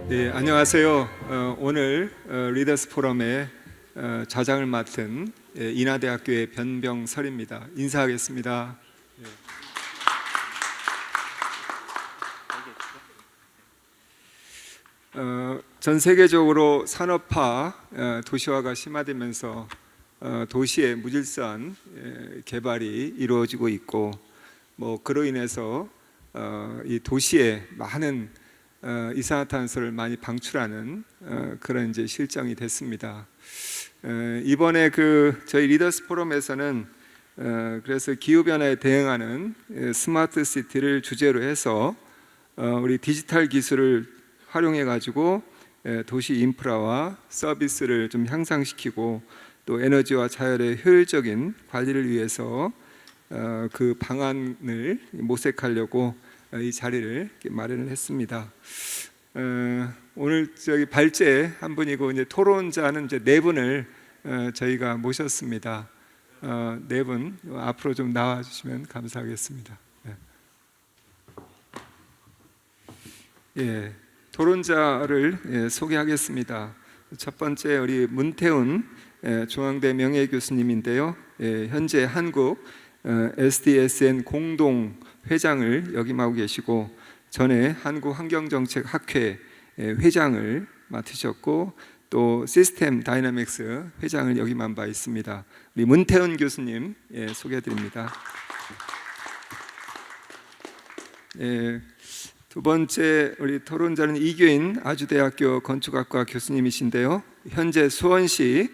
네, 안녕하세요. 오늘 리더스 포럼의 좌장을 맡은 인하대학교의 변병설입니다. 인사하겠습니다. 전 세계적으로 산업화, 도시화가 심화되면서 도시의 무질서한 개발이 이루어지고 있고, 그로 인해서 이 도시에 많은 이산화탄소를 많이 방출하는 그런 이제 실정이 됐습니다. 이번에 저희 리더스 포럼에서는 그래서 기후 변화에 대응하는 스마트 시티를 주제로 해서 우리 디지털 기술을 활용해 가지고 도시 인프라와 서비스를 좀 향상시키고 또 에너지와 자율의 효율적인 관리를 위해서 그 방안을 모색하려고 이 자리를 마련을 했습니다. 오늘 저기 발제 한 분이고 이제 토론자는 이제 네 분을 저희가 모셨습니다. 네 분 앞으로 좀 나와 주시면 감사하겠습니다. 예, 토론자를 소개하겠습니다. 첫 번째 우리 문태훈 중앙대 명예교수님인데요. 현재 한국 SDSN 공동 회장을 역임하고 계시고 전에 한국환경정책학회 회장을 맡으셨고 또 시스템 다이나믹스 회장을 역임한 바 있습니다. 우리 문태훈 교수님 소개해드립니다. 두 번째 우리 토론자는 이규인 아주대학교 건축학과 교수님이신데요. 현재 수원시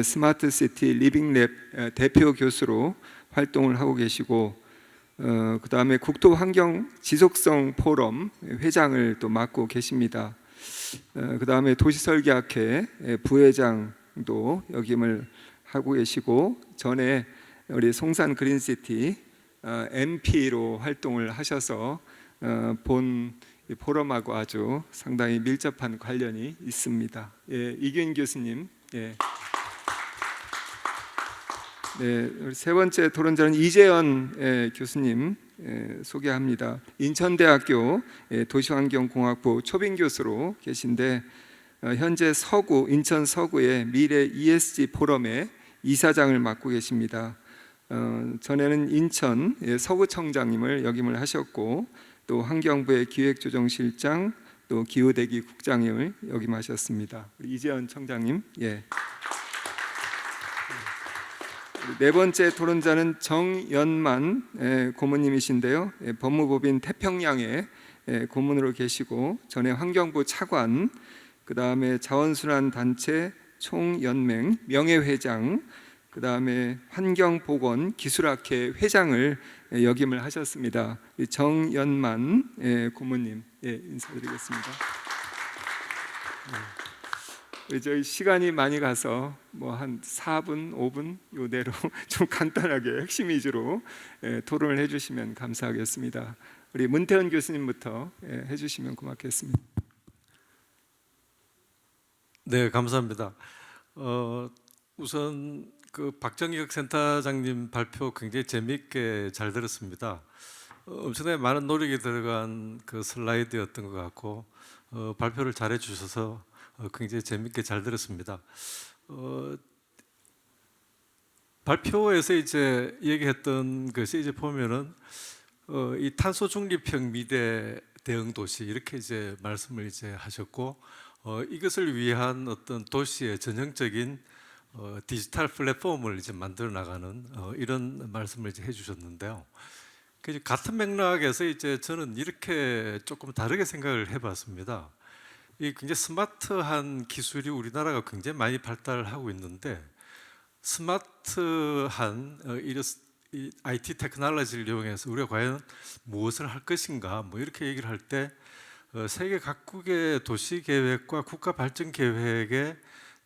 스마트시티 리빙랩 대표 교수로 활동을 하고 계시고 그 다음에 국토환경 지속성 포럼 회장을 또 맡고 계십니다. 그 다음에 도시설계학회 부회장도 역임을 하고 계시고 전에 우리 송산 그린시티 MP로 활동을 하셔서 본 포럼하고 아주 상당히 밀접한 관련이 있습니다. 이규인 교수님. 네, 세 번째 토론자는 이재현 교수님 소개합니다. 인천대학교 도시환경공학부 초빙 교수로 계신데 현재 인천 서구의 미래 ESG 포럼의 이사장을 맡고 계십니다. 전에는 인천 서구청장님을 역임을 하셨고 또 환경부의 기획조정실장 또 기후대기 국장을 역임하셨습니다. 이재현 청장님. 네 번째 토론자는 정연만 고문님이신데요. 법무법인 태평양의 고문으로 계시고 전에 환경부 차관, 그 다음에 자원순환단체 총연맹 명예회장, 그 다음에 환경보건 기술학회 회장을 역임을 하셨습니다. 정연만 고문님 인사드리겠습니다. 저희 시간이 많이 가서 한 4분, 5분 이대로 좀 간단하게 핵심 위주로 토론을 해주시면 감사하겠습니다. 우리 문태훈 교수님부터 해주시면 고맙겠습니다. 네, 감사합니다. 우선 박정혁 센터장님 발표 굉장히 재미있게 잘 들었습니다. 엄청나게 많은 노력이 들어간 슬라이드였던 것 같고 발표를 잘 해주셔서 굉장히 재밌게 잘 들었습니다. 발표에서 이제 얘기했던 것이 이제 보면은 이 탄소 중립형 미래 대응 도시 이렇게 이제 말씀을 이제 하셨고 이것을 위한 어떤 도시의 전형적인 디지털 플랫폼을 이제 만들어 나가는 이런 말씀을 이제 해주셨는데요. 같은 맥락에서 이제 저는 이렇게 조금 다르게 생각을 해봤습니다. 이 굉장히 스마트한 기술이 우리나라가 굉장히 많이 발달하고 있는데 스마트한 이 IT 테크놀로지를 이용해서 우리가 과연 무엇을 할 것인가 이렇게 얘기를 할 때 세계 각국의 도시 계획과 국가 발전 계획에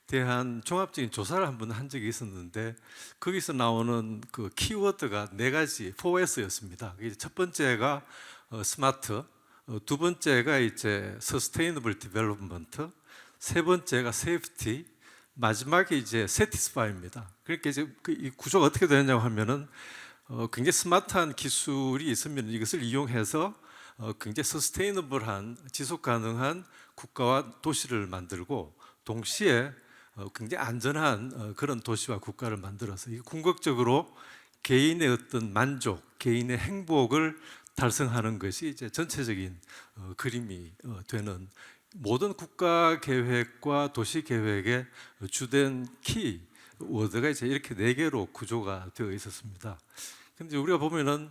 대한 종합적인 조사를 한번 한 적이 있었는데 거기서 나오는 키워드가 4가지 4S였습니다. 첫 번째가 스마트, 두 번째가 이제 Sustainable Development, 세 번째가 Safety, 마지막에 이제 Satisfy입니다. 그러니까 이제 이 구조가 어떻게 되느냐고 하면은 굉장히 스마트한 기술이 있으면 이것을 이용해서 굉장히 서스테이너블한 지속 가능한 국가와 도시를 만들고 동시에 굉장히 안전한 그런 도시와 국가를 만들어서 이 궁극적으로 개인의 어떤 만족, 개인의 행복을 달성하는 것이 이제 전체적인 그림이 되는 모든 국가 계획과 도시 계획의 주된 키 워드가 이제 이렇게 네 개로 구조가 되어 있었습니다. 근데 우리가 보면은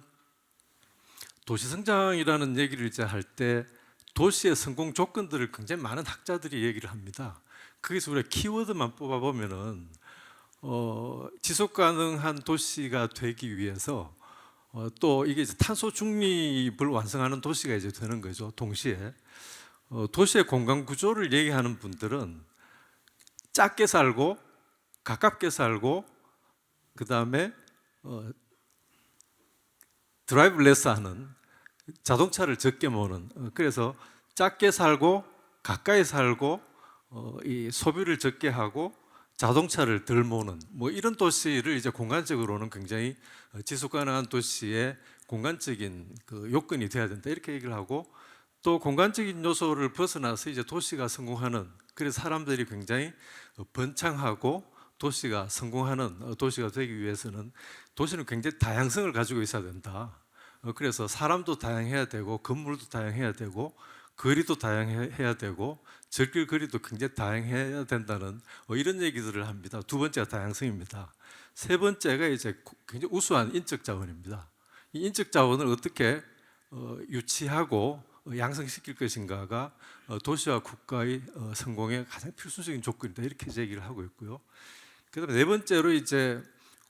도시 성장이라는 얘기를 이제 할 때 도시의 성공 조건들을 굉장히 많은 학자들이 얘기를 합니다. 거기서 우리가 키워드만 뽑아 보면은 지속 가능한 도시가 되기 위해서 또 이게 이제 탄소 중립을 완성하는 도시가 이제 되는 거죠. 동시에 도시의 공간 구조를 얘기하는 분들은 작게 살고 가깝게 살고 그 다음에 드라이브레스 하는 자동차를 적게 모는 그래서 작게 살고 가까이 살고 이 소비를 적게 하고 자동차를 덜 모는 뭐 이런 도시를 이제 공간적으로는 굉장히 지속 가능한 도시의 공간적인 그 요건이 돼야 된다 이렇게 얘기를 하고 또 공간적인 요소를 벗어나서 이제 도시가 성공하는 그래서 사람들이 굉장히 번창하고 도시가 성공하는 도시가 되기 위해서는 도시는 굉장히 다양성을 가지고 있어야 된다. 그래서 사람도 다양해야 되고 건물도 다양해야 되고 거리도 다양해야 되고 절길 거리도 굉장히 다양해야 된다는 이런 얘기들을 합니다. 두 번째가 다양성입니다. 세 번째가 이제 굉장히 우수한 인적 자원입니다. 이 인적 자원을 어떻게 유치하고 양성시킬 것인가가 도시와 국가의 성공의 가장 필수적인 조건이다 이렇게 얘기를 하고 있고요. 그다음에 네 번째로 이제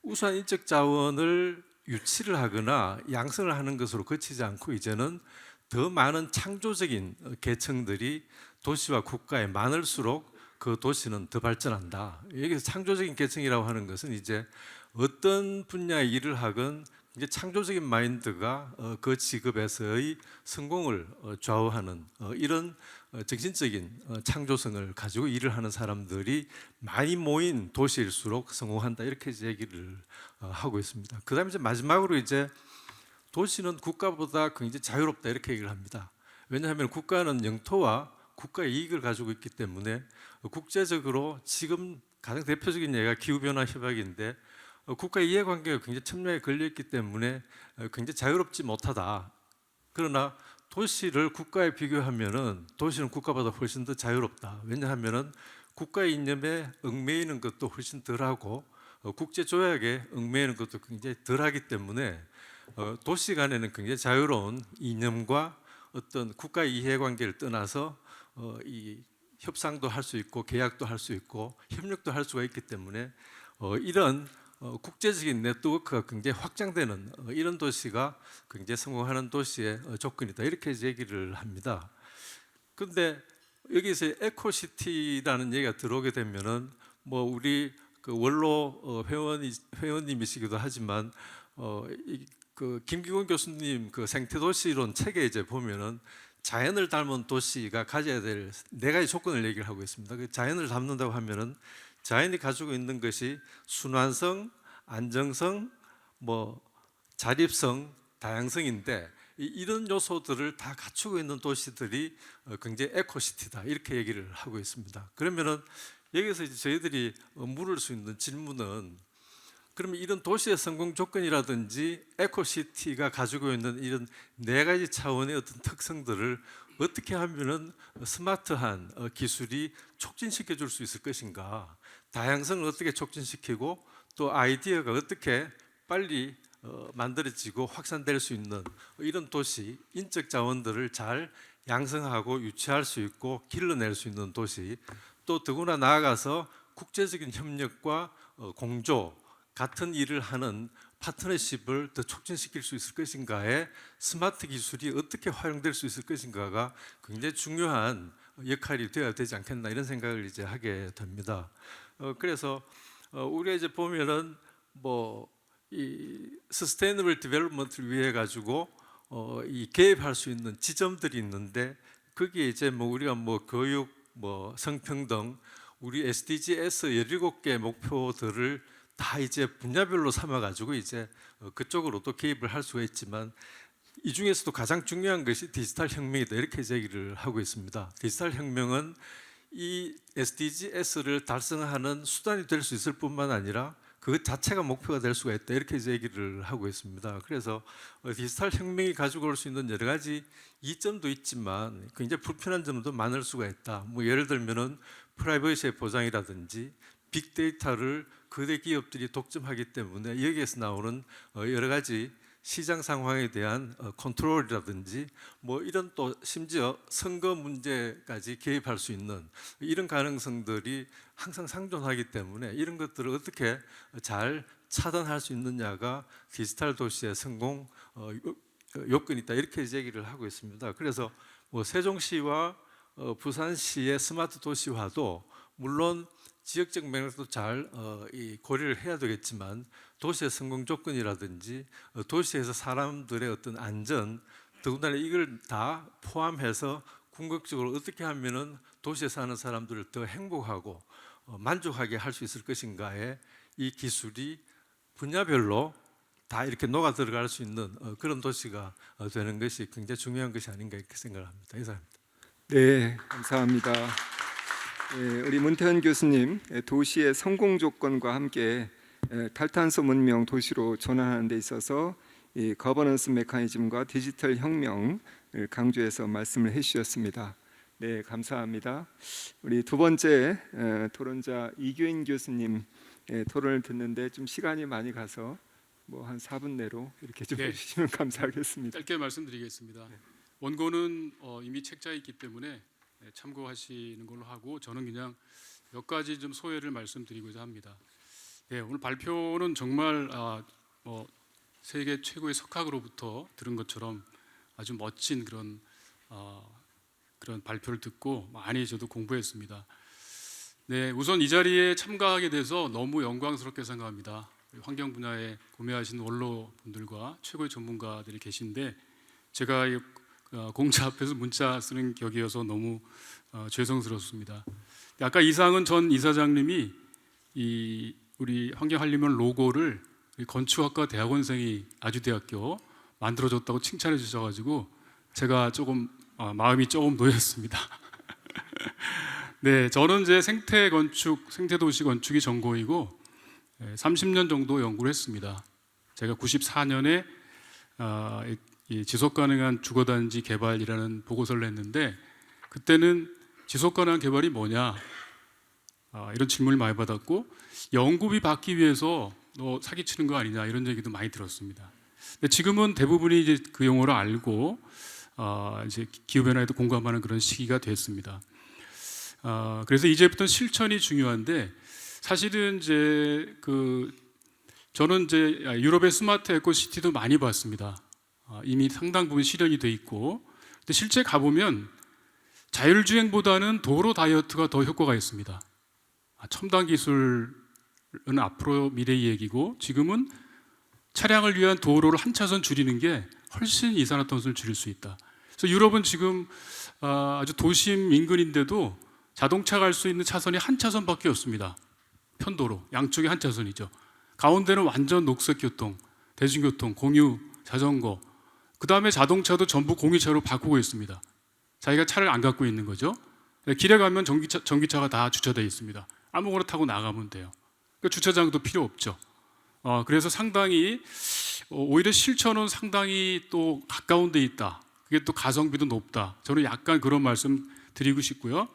우수한 인적 자원을 유치를 하거나 양성을 하는 것으로 그치지 않고 이제는 더 많은 창조적인 계층들이 도시와 국가에 많을수록 그 도시는 더 발전한다. 여기서 창조적인 계층이라고 하는 것은 이제 어떤 분야의 일을 하건 이제 창조적인 마인드가 그 직업에서의 성공을 좌우하는 이런 정신적인 창조성을 가지고 일을 하는 사람들이 많이 모인 도시일수록 성공한다 이렇게 얘기를 하고 있습니다. 그다음에 이제 마지막으로 이제 도시는 국가보다 굉장히 자유롭다 이렇게 얘기를 합니다. 왜냐하면 국가는 영토와 국가의 이익을 가지고 있기 때문에 국제적으로 지금 가장 대표적인 예가 기후변화 협약인데 국가의 이해관계가 굉장히 첨예하게 걸려있기 때문에 굉장히 자유롭지 못하다. 그러나 도시를 국가에 비교하면은 도시는 국가보다 훨씬 더 자유롭다. 왜냐하면은 국가의 이념에 얽매이는 것도 훨씬 덜하고 국제 조약에 얽매이는 것도 굉장히 덜하기 때문에 도시 간에는 굉장히 자유로운 이념과 어떤 국가 이해관계를 떠나서 이 협상도 할 수 있고 계약도 할 수 있고 협력도 할 수가 있기 때문에 이런 국제적인 네트워크가 굉장히 확장되는 이런 도시가 굉장히 성공하는 도시의 조건이다 이렇게 얘기를 합니다. 그런데 여기서 에코시티라는 얘기가 들어오게 되면은 뭐 우리 그 원로 회원님이시기도 하지만 그 김기곤 교수님 그 생태도시론 책에 이제 보면은 자연을 닮은 도시가 가져야 될 네 가지 조건을 얘기를 하고 있습니다. 그 자연을 닮는다고 하면은 자연이 가지고 있는 것이 순환성, 안정성, 뭐 자립성, 다양성인데 이런 요소들을 다 갖추고 있는 도시들이 굉장히 에코시티다 이렇게 얘기를 하고 있습니다. 그러면은 여기서 이제 저희들이 물을 수 있는 질문은 그러면 이런 도시의 성공 조건이라든지 에코시티가 가지고 있는 이런 네 가지 차원의 어떤 특성들을 어떻게 하면은 스마트한 기술이 촉진시켜 줄 수 있을 것인가? 다양성을 어떻게 촉진시키고 또 아이디어가 어떻게 빨리 만들어지고 확산될 수 있는 이런 도시, 인적 자원들을 잘 양성하고 유치할 수 있고 길러낼 수 있는 도시, 또 더구나 나아가서 국제적인 협력과 공조, 같은 일을 하는 파트너십을 더 촉진시킬 수 있을 것인가에 스마트 기술이 어떻게 활용될 수 있을 것인가가 굉장히 중요한 역할이 되어야 되지 않겠나 이런 생각을 이제 하게 됩니다. 그래서 우리가 이제 보면은 뭐 이 서스테이너블 디벨롭먼트를 위해 가지고 이 개입할 수 있는 지점들이 있는데 거기에 이제 뭐 우리가 뭐 교육, 뭐 성평등, 우리 SDGs 17개 목표들을 다 이제 분야별로 삼아 가지고 이제 그쪽으로 또 개입을 할 수가 있지만 이 중에서도 가장 중요한 것이 디지털 혁명이다 이렇게 제기를 하고 있습니다. 디지털 혁명은 이 SDGs를 달성하는 수단이 될 수 있을 뿐만 아니라 그 자체가 목표가 될 수가 있다 이렇게 제기를 하고 있습니다. 그래서 디지털 혁명이 가지고 올 수 있는 여러 가지 이점도 있지만 굉장히 불편한 점도 많을 수가 있다. 뭐 예를 들면은 프라이버시의 보장이라든지 빅데이터를 거대 기업들이 독점하기 때문에 여기에서 나오는 여러 가지 시장 상황에 대한 컨트롤이라든지 뭐 이런 또 심지어 선거 문제까지 개입할 수 있는 이런 가능성들이 항상 상존하기 때문에 이런 것들을 어떻게 잘 차단할 수 있느냐가 디지털 도시의 성공 요건이다 이렇게 제기를 하고 있습니다. 그래서 뭐 세종시와 부산시의 스마트 도시화도 물론 지역적 맥락도 잘 고려를 해야 되겠지만 도시의 성공 조건이라든지 도시에서 사람들의 어떤 안전 더군다나 이걸 다 포함해서 궁극적으로 어떻게 하면은 도시에 사는 사람들을 더 행복하고 만족하게 할 수 있을 것인가에 이 기술이 분야별로 다 이렇게 녹아 들어갈 수 있는 그런 도시가 되는 것이 굉장히 중요한 것이 아닌가 이렇게 생각을 합니다. 이상입니다. 네, 감사합니다. 우리 문태현 교수님 도시의 성공 조건과 함께 탈탄소 문명 도시로 전환하는 데 있어서 이 거버넌스 메커니즘과 디지털 혁명을 강조해서 말씀을 해주셨습니다. 네, 감사합니다. 우리 두 번째 토론자 이규인 교수님 토론을 듣는데 좀 시간이 많이 가서 뭐 한 4분 내로 이렇게 좀 해주시면 감사하겠습니다. 짧게 말씀드리겠습니다. 원고는 이미 책자에 있기 때문에 참고하시는 걸로 하고 저는 그냥 몇 가지 좀 소회를 말씀드리고자 합니다. 네, 오늘 발표는 정말 세계 최고의 석학으로부터 들은 것처럼 아주 멋진 그런 발표를 듣고 많이 저도 공부했습니다. 네, 우선 이 자리에 참가하게 돼서 너무 영광스럽게 생각합니다. 환경 분야에 고매하신 원로분들과 최고의 전문가들이 계신데 제가 공차 앞에서 문자 쓰는 격이어서 너무 죄송스럽습니다. 아까 이상은 전 이사장님이 우리 환경한림원 로고를 건축학과 대학원생이 아주대학교 만들어줬다고 칭찬해 주셔가지고 제가 조금 마음이 조금 놓였습니다. 네, 저는 이제 생태도시 건축이 전공이고 30년 정도 연구를 했습니다. 제가 94년에 지속가능한 주거단지 개발이라는 보고서를 냈는데 그때는 지속가능한 개발이 뭐냐 이런 질문을 많이 받았고 연구비 받기 위해서 너 사기치는 거 아니냐 이런 얘기도 많이 들었습니다. 근데 지금은 대부분이 이제 그 용어를 알고 이제 기후 변화에도 공감하는 그런 시기가 됐습니다. 그래서 이제부터 실천이 중요한데 사실은 이제 저는 이제 유럽의 스마트 에코시티도 많이 봤습니다. 이미 상당 부분 실현이 돼 있고, 근데 실제 가보면 자율주행보다는 도로 다이어트가 더 효과가 있습니다. 첨단 기술은 앞으로 미래의 얘기고 지금은 차량을 위한 도로를 한 차선 줄이는 게 훨씬 이산화탄소를 줄일 수 있다. 그래서 유럽은 지금 아주 도심 인근인데도 자동차 갈 수 있는 차선이 한 차선밖에 없습니다. 편도로 양쪽에 한 차선이죠. 가운데는 완전 녹색교통, 대중교통, 공유, 자전거. 그 다음에 자동차도 전부 공유차로 바꾸고 있습니다. 자기가 차를 안 갖고 있는 거죠. 길에 가면 전기차가 다 주차되어 있습니다. 아무거나 타고 나가면 돼요. 그러니까 주차장도 필요 없죠. 그래서 상당히 오히려 실천은 상당히 또 가까운 데 있다. 그게 또 가성비도 높다. 저는 약간 그런 말씀 드리고 싶고요.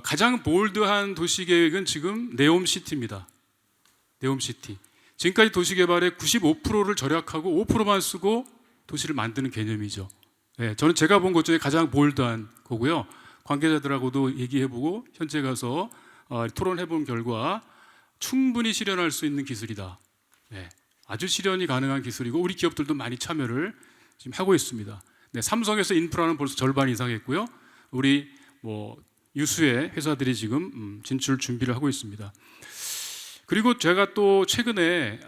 가장 볼드한 도시계획은 지금 네옴시티입니다. 네옴시티. 지금까지 도시개발의 95%를 절약하고 5%만 쓰고 도시를 만드는 개념이죠. 네, 저는 제가 본 것 중에 가장 볼드한 거고요. 관계자들하고도 얘기해보고 현재 가서 토론해본 결과 충분히 실현할 수 있는 기술이다. 네, 아주 실현이 가능한 기술이고 우리 기업들도 많이 참여를 지금 하고 있습니다. 네, 삼성에서 인프라는 벌써 절반 이상 했고요. 우리 유수의 회사들이 지금 진출 준비를 하고 있습니다. 그리고 제가 또 최근에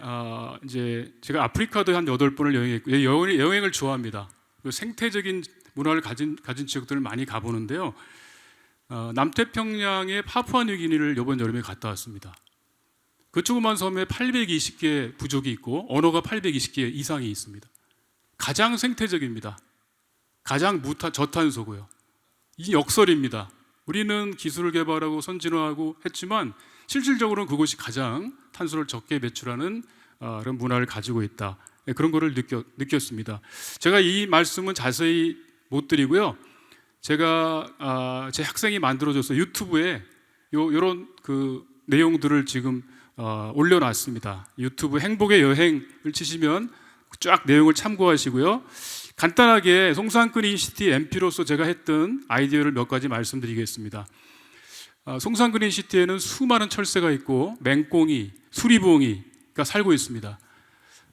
이제 제가 아프리카도 한 8번을 여행했고 여행을 좋아합니다. 생태적인 문화를 가진 지역들을 많이 가보는데요. 남태평양의 파푸아뉴기니를 이번 여름에 갔다 왔습니다. 그 조그만 섬에 820개 부족이 있고 언어가 820개 이상이 있습니다. 가장 생태적입니다. 가장 저탄소고요. 이 역설입니다. 우리는 기술을 개발하고 선진화하고 했지만 실질적으로는 그것이 가장 탄소를 적게 배출하는 그런 문화를 가지고 있다. 그런 거를 느꼈습니다. 제가 이 말씀은 자세히 못 드리고요. 제가 제 학생이 만들어줘서 유튜브에 이런 그 내용들을 지금 올려놨습니다. 유튜브 행복의 여행을 치시면 쫙 내용을 참고하시고요. 간단하게 송산그린시티 MP로서 제가 했던 아이디어를 몇 가지 말씀드리겠습니다. 송산그린시티에는 수많은 철새가 있고 맹꽁이, 수리봉이가 살고 있습니다.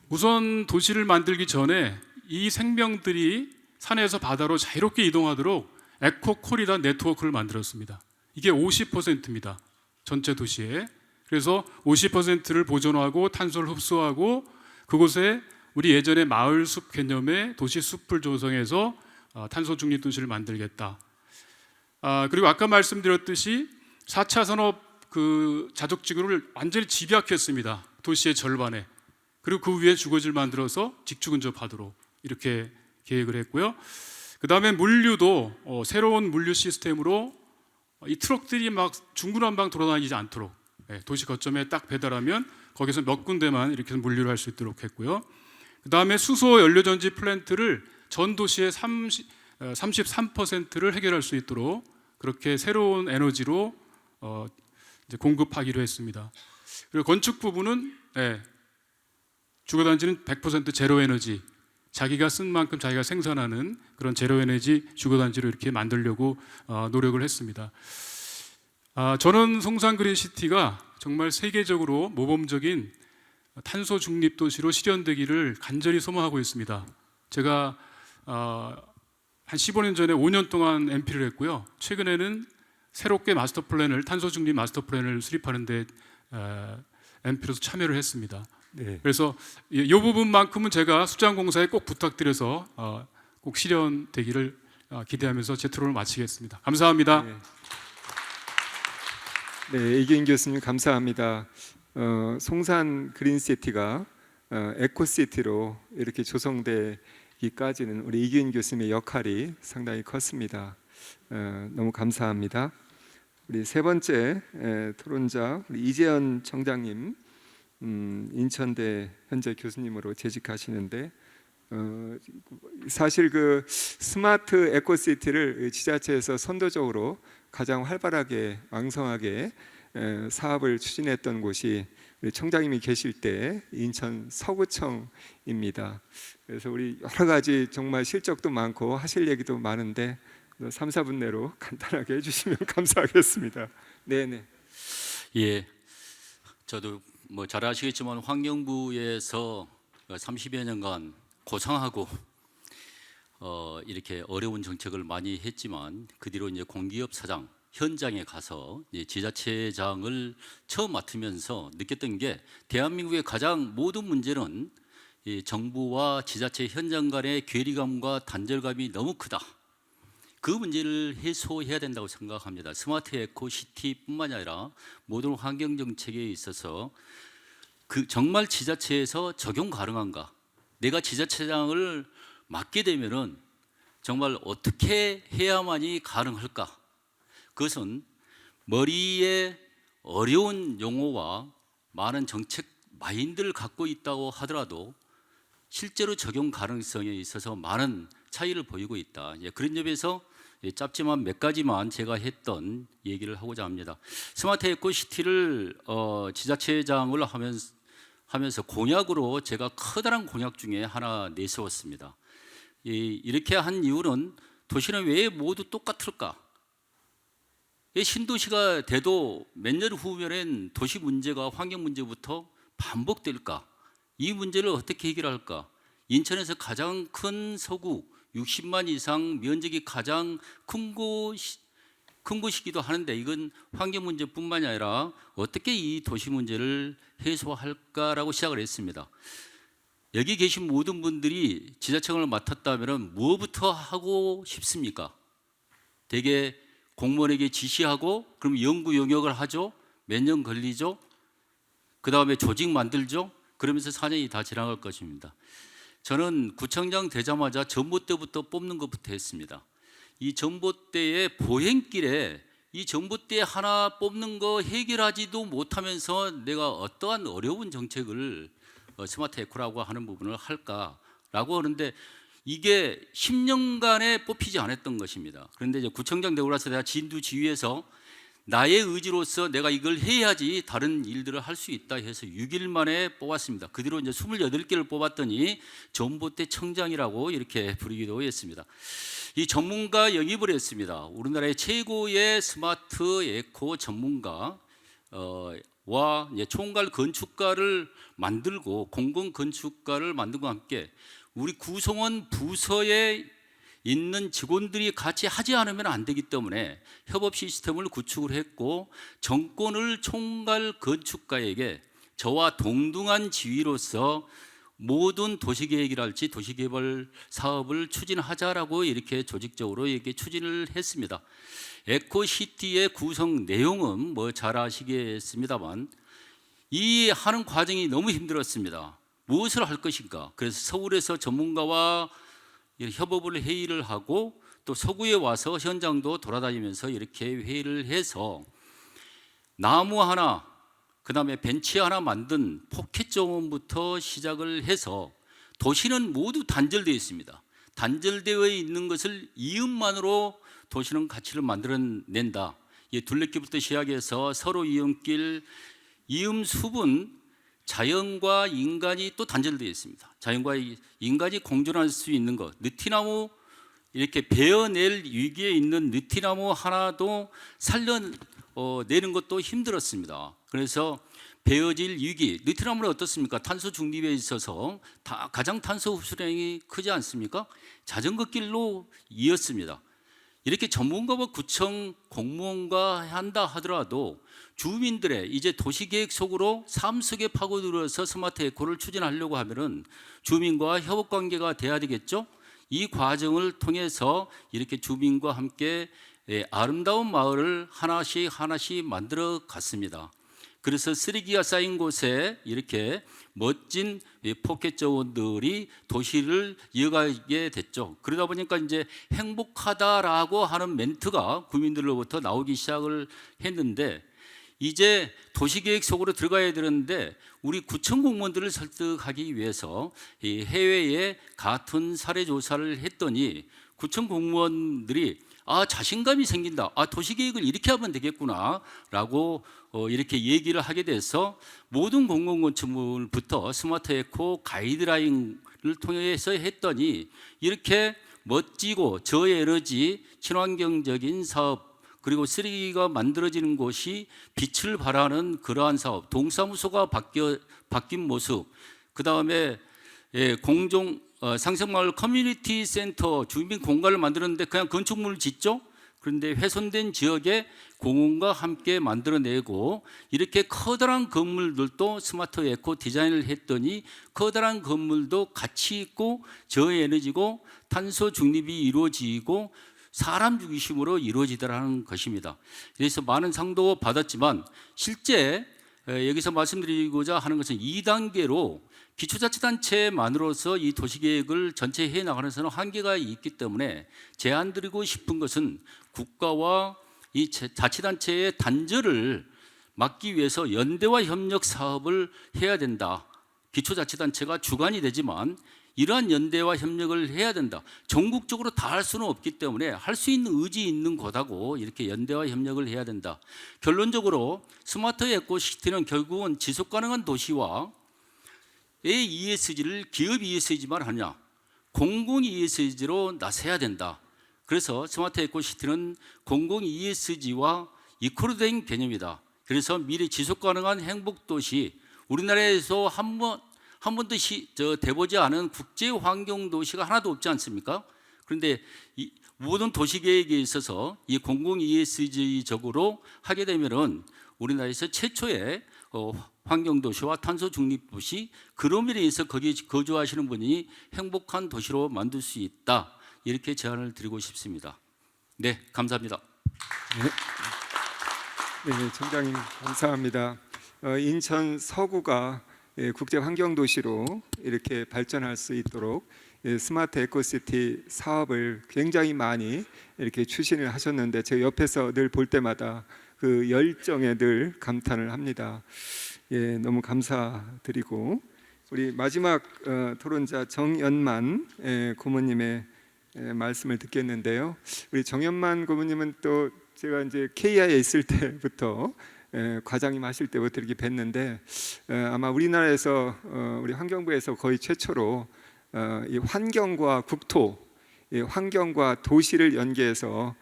우선 도시를 만들기 전에 이 생명들이 산에서 바다로 자유롭게 이동하도록 에코코리다 네트워크를 만들었습니다. 이게 50%입니다. 전체 도시에. 그래서 50%를 보존하고 탄소를 흡수하고 그곳에 우리 예전에 마을숲 개념의 도시숲을 조성해서 탄소 중립 도시를 만들겠다. 그리고 아까 말씀드렸듯이 4차 산업 그 자족지구를 완전히 집약했습니다. 도시의 절반에. 그리고 그 위에 주거지를 만들어서 직주 근접하도록 이렇게 계획을 했고요. 그 다음에 물류도 새로운 물류 시스템으로 이 트럭들이 막 중구난방 돌아다니지 않도록 도시 거점에 딱 배달하면 거기서 몇 군데만 이렇게 해서 물류를 할 수 있도록 했고요. 그 다음에 수소 연료전지 플랜트를 전 도시의 33%를 해결할 수 있도록 그렇게 새로운 에너지로 이제 공급하기로 했습니다. 그리고 건축 부분은 주거단지는 100% 제로 에너지, 자기가 쓴 만큼 자기가 생산하는 그런 제로 에너지 주거단지로 이렇게 만들려고 노력을 했습니다. 저는 송산그린시티가 정말 세계적으로 모범적인 탄소 중립 도시로 실현되기를 간절히 소망하고 있습니다. 제가 한 15년 전에 5년 동안 MP를 했고요. 최근에는 새롭게 마스터 플랜을 탄소 중립 마스터 플랜을 수립하는데 MP로서 참여를 했습니다. 네. 그래서 이 부분만큼은 제가 수장공사에 꼭 부탁드려서 꼭 실현되기를 기대하면서 제 토론을 마치겠습니다. 감사합니다. 네, 이기인 교수님 감사합니다. 송산 그린시티가 에코시티로 이렇게 조성되기까지는 우리 이기인 교수님의 역할이 상당히 컸습니다. 너무 감사합니다. 우리 세 번째 토론자 우리 이재현 청장님, 인천대 현재 교수님으로 재직하시는데 사실 그 스마트 에코시티를 지자체에서 선도적으로 가장 활발하게 왕성하게 사업을 추진했던 곳이 우리 청장님이 계실 때 인천 서구청입니다. 그래서 우리 여러 가지 정말 실적도 많고 하실 얘기도 많은데 3, 4분 내로 간단하게 해주시면 감사하겠습니다. 네네. 예, 저도 뭐 잘 아시겠지만 환경부에서 30여 년간 고상하고 이렇게 어려운 정책을 많이 했지만 그 뒤로 이제 공기업 사장 현장에 가서 지자체장을 처음 맡으면서 느꼈던 게 대한민국의 가장 모든 문제는 이 정부와 지자체 현장 간의 괴리감과 단절감이 너무 크다. 그 문제를 해소해야 된다고 생각합니다. 스마트 에코시티뿐만이 아니라 모든 환경 정책에 있어서 그 정말 지자체에서 적용 가능한가? 내가 지자체장을 맡게 되면은 정말 어떻게 해야만이 가능할까? 그것은 머리에 어려운 용어와 많은 정책 마인드를 갖고 있다고 하더라도 실제로 적용 가능성에 있어서 많은 차이를 보이고 있다. 그런 점에서 짧지만 몇 가지만 제가 했던 얘기를 하고자 합니다. 스마트 에코시티를 지자체장을 하면서 공약으로 제가 커다란 공약 중에 하나 내세웠습니다. 이렇게 한 이유는 도시는 왜 모두 똑같을까? 신도시가 돼도 몇 년 후면엔 도시 문제가 환경 문제부터 반복될까? 이 문제를 어떻게 해결할까? 인천에서 가장 큰 서구 60만 이상 면적이 가장 큰 곳이기도 하는데 이건 환경 문제뿐만이 아니라 어떻게 이 도시 문제를 해소할까라고 시작을 했습니다. 여기 계신 모든 분들이 지자체장을 맡았다면 무엇부터 하고 싶습니까? 대개 공무원에게 지시하고 그럼 연구 용역을 하죠. 몇 년 걸리죠. 그 다음에 조직 만들죠. 그러면서 4년이 다 지나갈 것입니다. 저는 구청장 되자마자 전봇대부터 뽑는 것부터 했습니다. 이 전봇대의 보행길에 이 전봇대 하나 뽑는 거 해결하지도 못하면서 내가 어떠한 어려운 정책을 스마트 에코라고 하는 부분을 할까라고 하는데 이게 10년간에 뽑히지 않았던 것입니다. 그런데 이제 구청장 되고 나서 내가 진두지휘해서 나의 의지로서 내가 이걸 해야지 다른 일들을 할 수 있다 해서 6일 만에 뽑았습니다. 그 뒤로 이제 28개를 뽑았더니 전봇대 청장이라고 이렇게 부르기도 했습니다. 이 전문가 영입을 했습니다. 우리나라의 최고의 스마트 에코 전문가 와 총괄 건축가를 만들고 공공 건축가를 만들고 함께 우리 구성원 부서에 있는 직원들이 같이 하지 않으면 안 되기 때문에 협업 시스템을 구축을 했고 정권을 총괄 건축가에게 저와 동등한 지위로서 모든 도시계획이랄지 도시개발 사업을 추진하자라고 이렇게 조직적으로 이렇게 추진을 했습니다. 에코시티의 구성 내용은 뭐 잘 아시겠습니다만 이 하는 과정이 너무 힘들었습니다. 무엇을 할 것인가? 그래서 서울에서 전문가와 협업을 회의를 하고 또 서구에 와서 현장도 돌아다니면서 이렇게 회의를 해서 나무 하나, 그 다음에 벤치 하나 만든 포켓 정원부터 시작을 해서 도시는 모두 단절되어 있습니다. 단절되어 있는 것을 이음만으로 도시는 가치를 만들어낸다. 둘레길부터 시작해서 서로 이음길, 이음 숲은 자연과 인간이 또 단절되어 있습니다. 자연과 인간이 공존할 수 있는 것, 느티나무 이렇게 베어낼 위기에 있는 느티나무 하나도 살려내는 것도 힘들었습니다. 그래서 베어질 위기, 느티나무는 어떻습니까? 탄소 중립에 있어서 가장 탄소 흡수량이 크지 않습니까? 자전거 길로 이었습니다. 이렇게 전문가와 구청 공무원과 한다 하더라도 주민들의 이제 도시계획 속으로 삶 속에 파고들어서 스마트 에코를 추진하려고 하면은 주민과 협업 관계가 돼야 되겠죠. 이 과정을 통해서 이렇게 주민과 함께 아름다운 마을을 하나씩 만들어 갔습니다. 그래서 쓰레기가 쌓인 곳에 이렇게 멋진 포켓 정원들이 도시를 이어가게 됐죠. 그러다 보니까 이제 행복하다라고 하는 멘트가 구민들로부터 나오기 시작을 했는데 이제 도시계획 속으로 들어가야 되는데 우리 구청 공무원들을 설득하기 위해서 이 해외에 같은 사례 조사를 했더니 구청 공무원들이 자신감이 생긴다. 도시계획을 이렇게 하면 되겠구나라고 이렇게 얘기를 하게 돼서 모든 공공건축물부터 스마트 에코 가이드라인을 통해서 했더니 이렇게 멋지고 저에너지 친환경적인 사업 그리고 쓰레기가 만들어지는 곳이 빛을 발하는 그러한 사업, 동사무소가 바뀐 모습, 그 다음에 공종 상생마을 커뮤니티 센터 주민 공간을 만들었는데 그냥 건축물을 짓죠. 그런데 훼손된 지역에 공원과 함께 만들어내고 이렇게 커다란 건물들도 스마트 에코 디자인을 했더니 커다란 건물도 가치 있고 저에너지고 탄소 중립이 이루어지고 사람 중심으로 이루어지더라는 것입니다. 그래서 많은 상도 받았지만 실제 여기서 말씀드리고자 하는 것은 2단계로 기초자치단체만으로서 이 도시계획을 전체 해나가는 데는 한계가 있기 때문에 제안드리고 싶은 것은 국가와 이 자치단체의 단절을 막기 위해서 연대와 협력 사업을 해야 된다. 기초자치단체가 주관이 되지만 이러한 연대와 협력을 해야 된다. 전국적으로 다 할 수는 없기 때문에 할 수 있는 의지 있는 곳하고 이렇게 연대와 협력을 해야 된다. 결론적으로 스마트 에코시티는 결국은 지속가능한 도시와 ESG를 기업 ESG만 하냐, 공공 ESG로 나서야 된다. 그래서 스마트 에코시티는 공공 ESG와 이퀄로 된 개념이다. 그래서 미래 지속가능한 행복도시, 우리나라에서 한 번도 돼보지 않은 국제 환경 도시가 하나도 없지 않습니까? 그런데 이 모든 도시 계획에 있어서 이 공공 ESG적으로 하게 되면은 우리나라에서 최초의 환경 도시와 탄소 중립 도시, 그럼에 의해서 거기에 거주하시는 분이 행복한 도시로 만들 수 있다. 이렇게 제안을 드리고 싶습니다. 네, 감사합니다. 네, 청장님 감사합니다. 인천 서구가 국제 환경 도시로 이렇게 발전할 수 있도록 스마트 에코시티 사업을 굉장히 많이 이렇게 추진을 하셨는데 제가 옆에서 늘 볼 때마다 그 열정에 늘 감탄을 합니다. 너무 감사드리고 우리 마지막 토론자 정연만 고모님의 말씀을 듣겠는데요. 우리 정연만 고모님은 또 제가 이제 KI에 있을 때부터 과장님 하실 때부터 이렇게 뵀는데 아마 우리나라에서 우리 환경부에서 거의 최초로 이 환경과 국토, 이 환경과 도시를 연계해서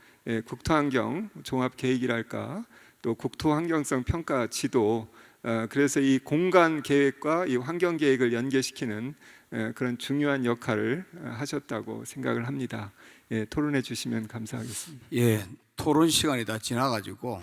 국토환경 종합계획이랄까 또 국토환경성 평가 지도 그래서 이 공간 계획과 이 환경 계획을 연계시키는 그런 중요한 역할을 하셨다고 생각을 합니다. 토론해 주시면 감사하겠습니다. 토론 시간이 다 지나가지고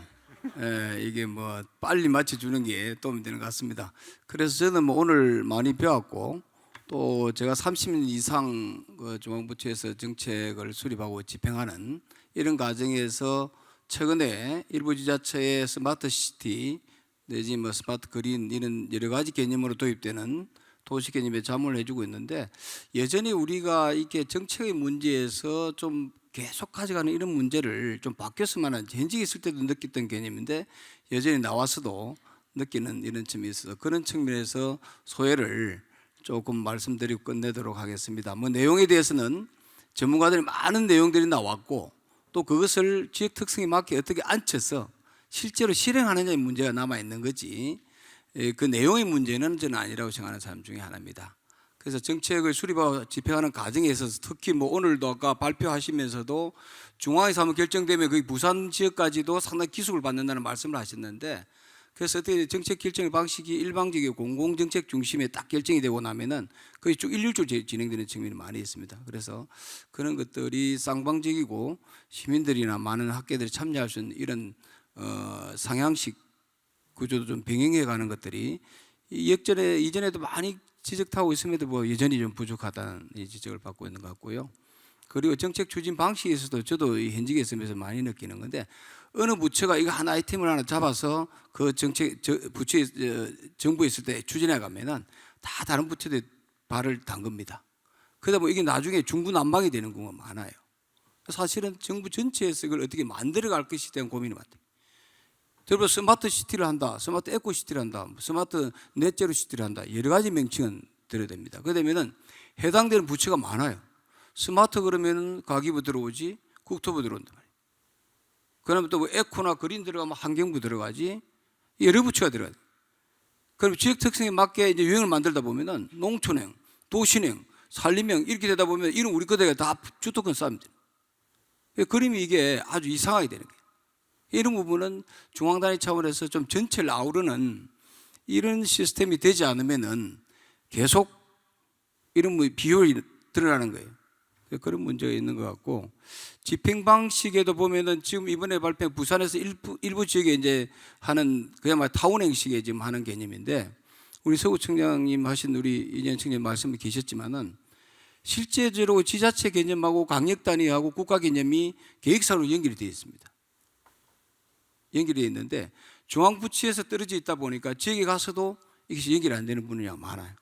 이게 뭐 빨리 맞춰주는 게 도움이 되는 것 같습니다. 그래서 저는 뭐 오늘 많이 배웠고 또 제가 30년 이상 그 중앙부처에서 정책을 수립하고 집행하는 이런 과정에서 최근에 일부 지자체의 스마트 시티 내지 뭐 스마트 그린 이런 여러 가지 개념으로 도입되는 도시 개념에 자문을 해주고 있는데 여전히 우리가 이렇게 정책의 문제에서 좀 계속 가져가는 이런 문제를 좀 바뀌었으면 하는 현직에 있을 때도 느꼈던 개념인데 여전히 나와서도 느끼는 이런 점이 있어서 그런 측면에서 소회를 조금 말씀드리고 끝내도록 하겠습니다. 뭐 내용에 대해서는 전문가들이 많은 내용들이 나왔고 또 그것을 지역 특성에 맞게 어떻게 앉혀서 실제로 실행하느냐의 문제가 남아 있는 거지 그 내용의 문제는 저는 아니라고 생각하는 사람 중에 하나입니다. 그래서 정책을 수립하고 집행하는 과정에 있어서 특히 뭐 오늘도 아까 발표하시면서도 중앙에서 한번 결정되면 거의 부산 지역까지도 상당히 기술을 받는다는 말씀을 하셨는데 그래서 어떻게 정책 결정 방식이 일방적이고 공공정책 중심에 딱 결정이 되고 나면은 거의 쭉 일률적으로 진행되는 측면이 많이 있습니다. 그래서 그런 것들이 쌍방적이고 시민들이나 많은 학계들이 참여할 수 있는 이런 상향식 구조도 좀 병행해 가는 것들이 이전에도 많이 지적하고 있음에도 뭐 여전히 좀 부족하다는 지적을 받고 있는 것 같고요. 그리고 정책 추진 방식에서도 저도 이 현직에 있으면서 많이 느끼는 건데 어느 부처가 이거 한 아이템을 하나 잡아서 그 정책 부처에 정부에 있을 때 추진해 가면은 다 다른 부처들 발을 담급니다. 그러다 보면 이게 나중에 중구난방이 되는 경우가 많아요. 사실은 정부 전체에서 이걸 어떻게 만들어 갈 것에 대한 고민이 많다. 여러분 스마트 시티를 한다, 스마트 에코 시티를 한다, 스마트 넷제로 시티를 한다 여러 가지 명칭은 들어야 됩니다. 그러면은 해당되는 부처가 많아요. 스마트 그러면은 가기부 들어오지, 국토부 들어온단 말이에요. 그러면 또 뭐 에코나 그린 들어가면 환경부 들어가지, 여러 부처가 들어가요. 그럼 지역 특성에 맞게 이제 유형을 만들다 보면은 농촌행, 도시행, 산림행 이렇게 되다 보면 이런 우리 거대가 다 주도권 싸움이 돼요. 그림이 이게 아주 이상하게 되는 거예요. 이런 부분은 중앙단위 차원에서 좀 전체를 아우르는 이런 시스템이 되지 않으면은 계속 이런 뭐 비효율이 드러나는 거예요. 그런 문제가 있는 것 같고 집행 방식에도 보면은 지금 이번에 발표한 부산에서 일부 지역에 이제 하는 그야말로 타운 형식의 지금 하는 개념인데 우리 서구 청장님 하신 우리 이년 청장 말씀이 계셨지만은 실제적으로 지자체 개념하고 강력 단위하고 국가 개념이 계획사로 연결이 되어 있습니다. 연결되어 있는데 중앙부처에서 떨어져 있다 보니까 지역에 가서도 이것이 연결이 안 되는 분야가 많아요.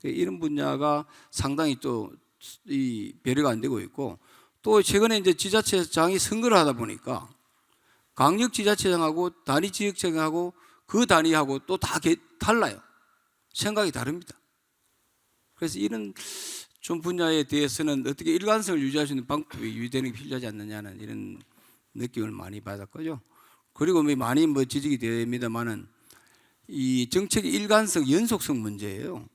이런 분야가 상당히 또 이 배려가 안 되고 있고 또 최근에 이제 지자체장이 선거를 하다 보니까 강력지자체장하고 단위지역장하고 그 단위하고 또 다 달라요. 생각이 다릅니다. 그래서 이런 좀 분야에 대해서는 어떻게 일관성을 유지할 수 있는 방법이 유지되는 게 필요하지 않느냐는 이런 느낌을 많이 받았고요. 그리고 많이 뭐 지적이 됩니다만은 이 정책의 일관성, 연속성 문제예요.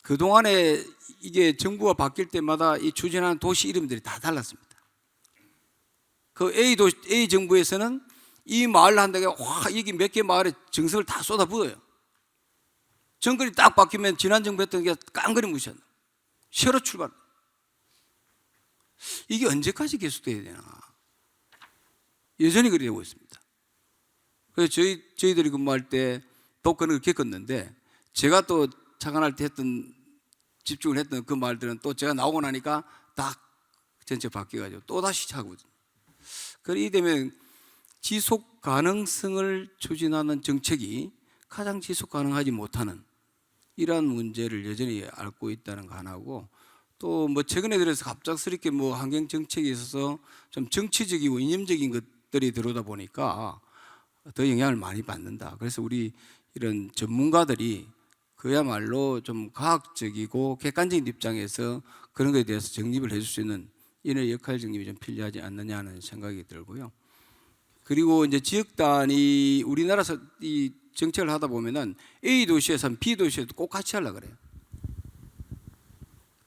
그동안에 이게 정부가 바뀔 때마다 이 추진하는 도시 이름들이 다 달랐습니다. 그 A 정부에서는 이 마을 한다고 와 여기 몇 개 마을에 정성을 다 쏟아부어요. 정권이 딱 바뀌면 지난 정부 했던 게 깡그리 무시한다. 새로 출발. 이게 언제까지 계속돼야 되나? 여전히 그래 되고 있습니다. 그래서 저희들이 근무할 때 독거는 겪었는데 제가 또 창안할 때 집중을 했던 그 말들은 또 제가 나오고 나니까 딱 전체 바뀌어가지고 또 다시 하거든요. 그러기 때문에 지속 가능성을 추진하는 정책이 가장 지속 가능하지 못하는 이러한 문제를 여전히 앓고 있다는 거 하나고, 또 뭐 최근에 들어서 갑작스럽게 뭐 환경 정책에 있어서 좀 정치적이고 이념적인 것들이 들어오다 보니까 더 영향을 많이 받는다. 그래서 우리 이런 전문가들이 그야말로 좀 과학적이고 객관적인 입장에서 그런 것에 대해서 정립을 해줄 수 있는 이런 역할 정립이 좀 필요하지 않느냐 하는 생각이 들고요. 그리고 이제 지역 단위 우리나라에서 이 정책을 하다 보면은 A 도시에서는 B 도시에도 꼭 같이 하려고 그래요.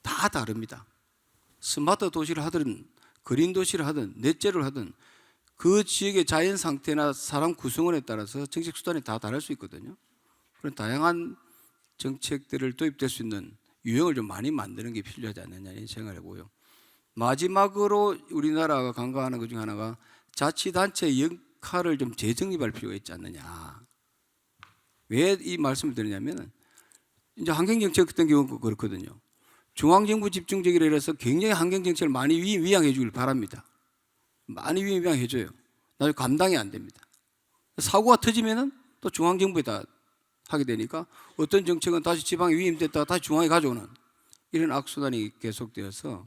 다 다릅니다. 스마트 도시를 하든 그린 도시를 하든 넷제를 하든 그 지역의 자연 상태나 사람 구성원에 따라서 정책 수단이 다 다를 수 있거든요. 그런 다양한 정책들을 도입될 수 있는 유형을 좀 많이 만드는 게 필요하지 않느냐 이런 생각을 해보고요. 마지막으로 우리나라가 간과하는 것 중 하나가 자치단체의 역할을 좀 재정립할 필요가 있지 않느냐. 왜 이 말씀을 드리냐면 이제 환경정책 같은 경우는 그렇거든요. 중앙정부 집중적이라 해서 굉장히 환경정책을 많이 위양해 주길 바랍니다. 많이 위양해 줘요. 나중에 감당이 안 됩니다. 사고가 터지면은 또 중앙정부에다 하게 되니까 어떤 정책은 다시 지방에 위임됐다가 다시 중앙에 가져오는 이런 악순환이 계속되어서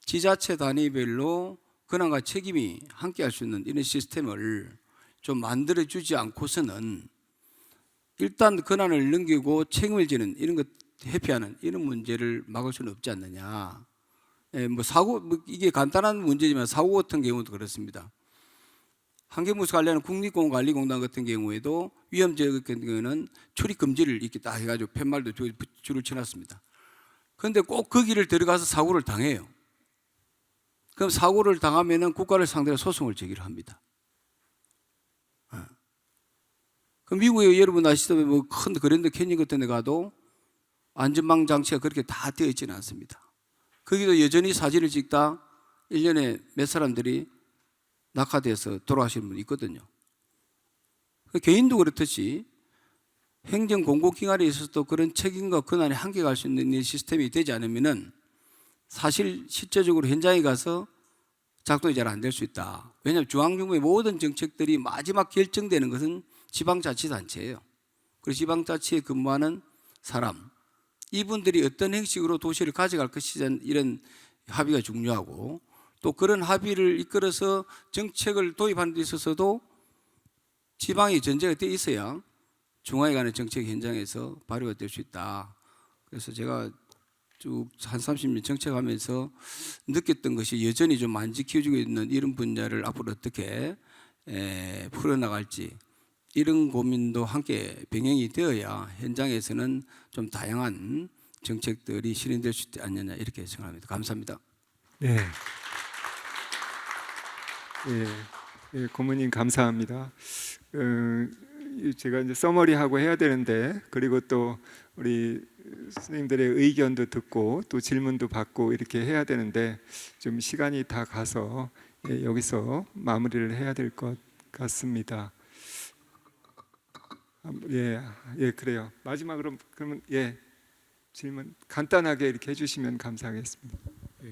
지자체 단위별로 권한과 책임이 함께 할 수 있는 이런 시스템을 좀 만들어 주지 않고서는 일단 권한을 넘기고 책임을 지는 이런 것 회피하는 이런 문제를 막을 수는 없지 않느냐. 뭐 사고 이게 간단한 문제지만 사고 같은 경우도 그렇습니다. 환경부에서 관리하는 국립공원관리공단 같은 경우에도 위험지역 같은 경우는 출입 금지를 이렇게 딱 해가지고 팻말도 줄을 쳐놨습니다. 그런데 꼭 그 길을 들어가서 사고를 당해요. 그럼 사고를 당하면은 국가를 상대로 소송을 제기를 합니다. 그 미국에 여러분 아시다시피 뭐 큰 그랜드 캐니언 같은 데 가도 안전망 장치가 그렇게 다 되어 있지는 않습니다. 거기도 여전히 사진을 찍다 1년에 몇 사람들이 낙하돼서 돌아가시는 분이 있거든요. 개인도 그렇듯이 행정 공공기관에 있어서도 그런 책임과 권한이 함께 갈 수 있는 시스템이 되지 않으면은 사실 실제적으로 현장에 가서 작동이 잘 안 될 수 있다. 왜냐하면 중앙정부의 모든 정책들이 마지막 결정되는 것은 지방자치단체예요. 그리고 지방자치에 근무하는 사람, 이분들이 어떤 형식으로 도시를 가져갈 것이든 이런 합의가 중요하고, 또 그런 합의를 이끌어서 정책을 도입하는 데 있어서도 지방이 전제가 되어 있어야 중앙에 가는 정책 현장에서 발휘가 될 수 있다. 그래서 제가 쭉 한 30년 정책하면서 느꼈던 것이 여전히 좀 안 지켜지고 있는 이런 분야를 앞으로 어떻게 풀어나갈지, 이런 고민도 함께 병행이 되어야 현장에서는 좀 다양한 정책들이 실현될 수 있지 않느냐 이렇게 생각합니다. 감사합니다. 네. 예, 고모님 감사합니다. 제가 이제 서머리하고 해야 되는데, 그리고 또 우리 선생님들의 의견도 듣고 또 질문도 받고 이렇게 해야 되는데 좀 시간이 다 가서 여기서 마무리를 해야 될 것 같습니다. 그래요. 마지막으로 그러면 질문 간단하게 이렇게 해주시면 감사하겠습니다.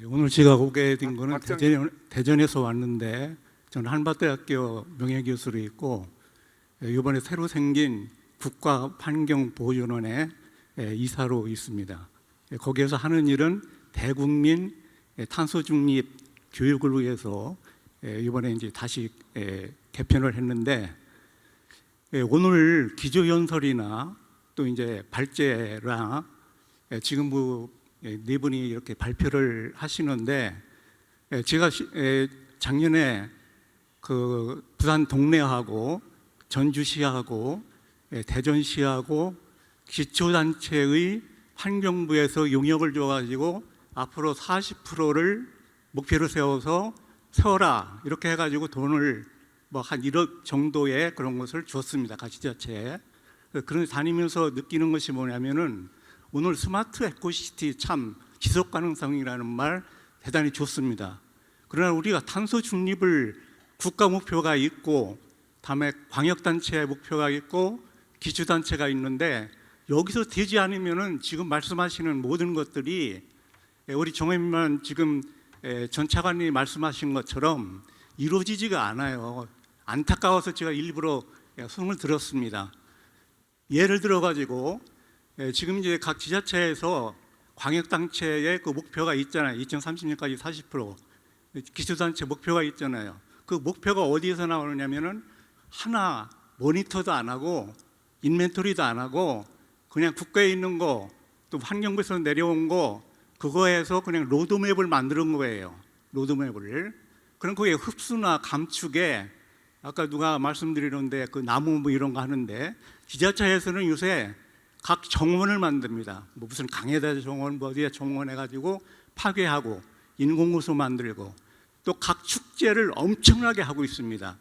오늘 제가 오게 된 거는 박정희. 대전에서 왔는데, 저는 한밭대학교 명예교수로 있고 이번에 새로 생긴 국가환경보존원에 이사로 있습니다. 거기에서 하는 일은 대국민 탄소중립 교육을 위해서 이번에 이제 다시 개편을 했는데, 오늘 기조연설이나 또 이제 발제나 지금 네 분이 이렇게 발표를 하시는데, 제가 작년에 그 부산 동래하고 전주시하고 대전시하고 기초단체의 환경부에서 용역을 줘가지고 앞으로 40%를 목표로 세워라 이렇게 해가지고 돈을 뭐 한 1억 정도의 그런 것을 줬습니다. 각 지자체에. 그런 다니면서 느끼는 것이 뭐냐면은 오늘 스마트 에코시티 참 지속 가능성이라는 말 대단히 좋습니다. 그러나 우리가 탄소 중립을 국가 목표가 있고, 다음에 광역단체의 목표가 있고, 기초단체가 있는데, 여기서 되지 않으면은 지금 말씀하시는 모든 것들이 우리 정혜민 지금 전 차관님이 말씀하신 것처럼 이루어지지가 않아요. 안타까워서 제가 일부러 손을 들었습니다. 예를 들어 가지고 지금 이제 각 지자체에서 광역단체의 그 목표가 있잖아요. 2030년까지 40%. 기초단체 목표가 있잖아요. 그 목표가 어디에서 나오느냐면은 하나 모니터도 안 하고 인벤토리도 안 하고 그냥 국가에 있는 거 또 환경부에서 내려온 거 그거에서 그냥 로드맵을 만드는 거예요. 로드맵을. 그럼 그게 흡수나 감축에 아까 누가 말씀드리는데 그 나무 뭐 이런 거 하는데 지자체에서는 요새 각 정원을 만듭니다. 뭐 무슨 강에다 정원, 뭐 어디에 정원 해가지고 파괴하고 인공호수 만들고 또 각 축제를 엄청나게 하고 있습니다.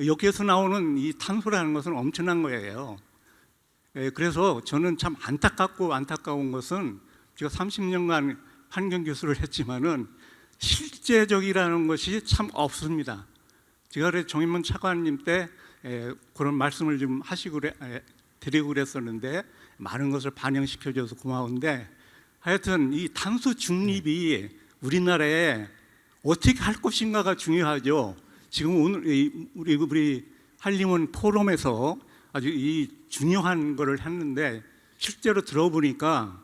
여기에서 나오는 이 탄소라는 것은 엄청난 거예요. 그래서 저는 참 안타까운 것은 제가 30년간 환경 교수를 했지만은 실제적이라는 것이 참 없습니다. 제가 그래 정인문 차관님 때 그런 말씀을 좀 하시고 드리고 그랬었는데 많은 것을 반영시켜줘서 고마운데 하여튼 이 탄소 중립이 우리나라에 어떻게 할 것인가가 중요하죠. 지금 오늘 우리 한림원 포럼에서 아주 이 중요한 거를 했는데 실제로 들어보니까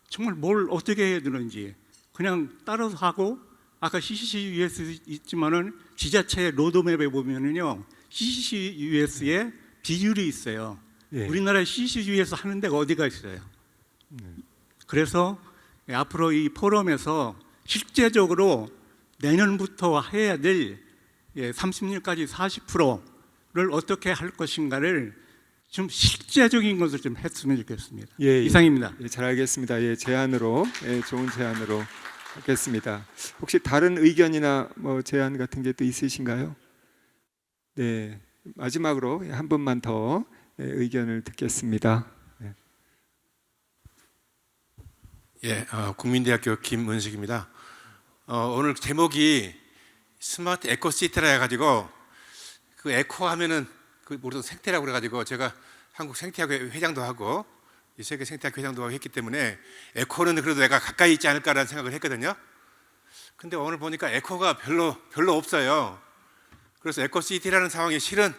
정말 뭘 어떻게 해야 되는지 그냥 따라서 하고 아까 CCUS 있지만은 지자체 로드맵에 보면은요 CCUS에 비율이 있어요. 예. 우리나라에 CCUS 하는 데가 어디가 있어요? 그래서 앞으로 이 포럼에서 실제적으로 내년부터 해야 될 30년까지 40%를 어떻게 할 것인가를 좀 실제적인 것을 좀 했으면 좋겠습니다. 예, 이상입니다. 예, 잘 알겠습니다. 예, 제안으로 좋은 제안으로 하겠습니다. 혹시 다른 의견이나 뭐 제안 같은 게 또 있으신가요? 네, 마지막으로 한 분만 더 의견을 듣겠습니다. 예, 국민대학교 김은식입니다. 오늘 제목이 스마트 에코시티라 해가지고 그 에코 하면은 그 모르던 생태라고 그래가지고 제가 한국 생태학회 회장도 하고 이 세계 생태학회 회장도 하고 했기 때문에 에코는 그래도 내가 가까이 있지 않을까라는 생각을 했거든요. 근데 오늘 보니까 에코가 별로 없어요. 그래서 에코시티라는 상황이 실은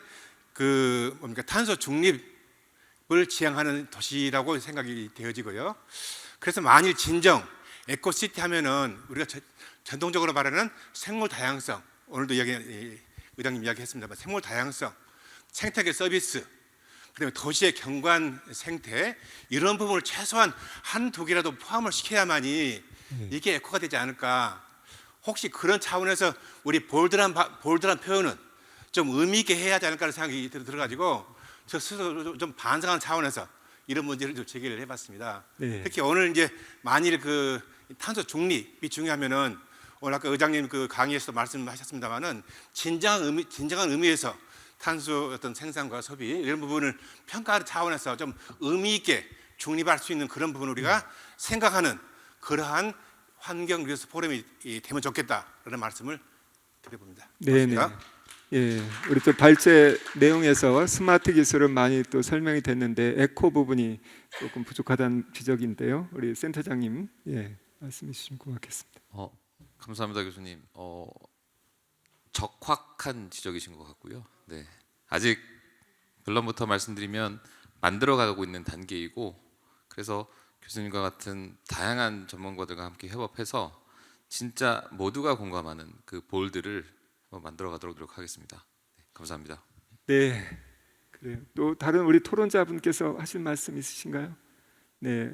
그 뭡니까 탄소 중립을 지향하는 도시라고 생각이 되어지고요. 그래서 만일 진정 에코시티 하면은 우리가 전통적으로 말하는 생물 다양성, 오늘도 의장님 이야기했습니다만 생물 다양성, 생태계 서비스, 그다음에 도시의 경관 생태 이런 부분을 최소한 한두 개라도 포함을 시켜야만이 이게 에코가 되지 않을까. 혹시 그런 차원에서 우리 볼드한 표현은 좀 의미 있게 해야 하지 않을까라는 생각이 들어가지고 저 스스로 좀 반성하는 차원에서 이런 문제를 좀 제기를 해봤습니다. 네. 특히 오늘 이제 만일 그 탄소 중립이 중요하면은 오늘 아까 의장님 그 강의에서 말씀하셨습니다만은 진정한 의미에서 탄소 어떤 생산과 소비 이런 부분을 평가하는 차원에서 좀 의미 있게 중립할 수 있는 그런 부분을 우리가 생각하는 그러한 환경 리소스 포럼이 되면 좋겠다라는 말씀을 드려봅니다. 네네. 고맙습니다. 예, 우리 또 발제 내용에서 스마트 기술은 많이 또 설명이 됐는데 에코 부분이 조금 부족하다는 지적인데요. 우리 센터장님, 말씀해 주시면 고맙겠습니다. 감사합니다, 교수님. 적확한 지적이신 것 같고요. 네, 아직 결론부터 말씀드리면 만들어가고 있는 단계이고, 그래서 교수님과 같은 다양한 전문가들과 함께 협업해서 진짜 모두가 공감하는 그 볼드를 만들어가도록 노력하겠습니다. 네, 감사합니다. 네, 그래요. 또 다른 우리 토론자분께서 하실 말씀 있으신가요? 네,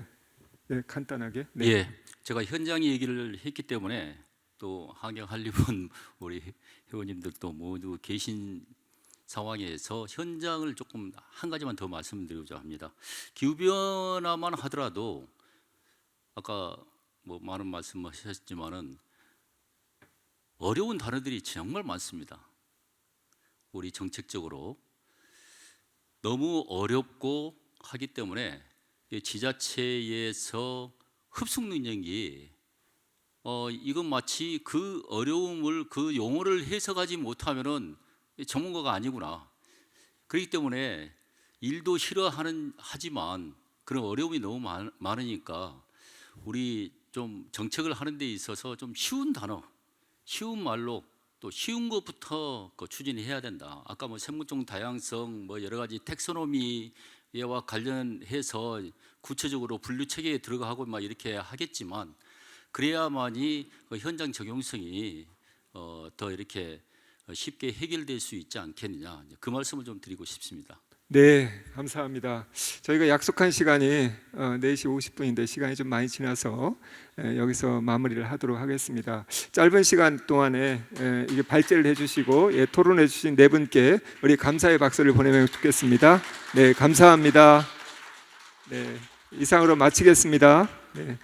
간단하게. 네. 예, 제가 현장 얘기를 했기 때문에 또 환경 한림원 우리 회원님들도 모두 계신 상황에서 현장을 조금 한 가지만 더 말씀드리고자 합니다. 기후 변화만 하더라도 아까 뭐 많은 말씀하셨지만은 어려운 단어들이 정말 많습니다. 우리 정책적으로 너무 어렵고 하기 때문에 지자체에서 흡수 능력이 이건 마치 그 어려움을 그 용어를 해석하지 못하면은 전문가가 아니구나. 그렇기 때문에 일도 하지만 그런 어려움이 너무 많으니까 우리 좀 정책을 하는 데 있어서 좀 쉬운 단어, 쉬운 말로 또 쉬운 것부터 추진해야 된다. 아까 뭐 생물종 다양성, 뭐 여러 가지 텍소노미와 관련해서 구체적으로 분류 체계에 들어가고 막 이렇게 하겠지만 그래야만이 그 현장 적용성이 더 이렇게 쉽게 해결될 수 있지 않겠느냐, 그 말씀을 좀 드리고 싶습니다. 네, 감사합니다. 저희가 약속한 시간이 4시 50분인데 시간이 좀 많이 지나서 여기서 마무리를 하도록 하겠습니다. 짧은 시간 동안에 이게 발제를 해주시고 토론해 주신 네 분께 우리 감사의 박수를 보내면 좋겠습니다. 네, 감사합니다. 네, 이상으로 마치겠습니다. 네.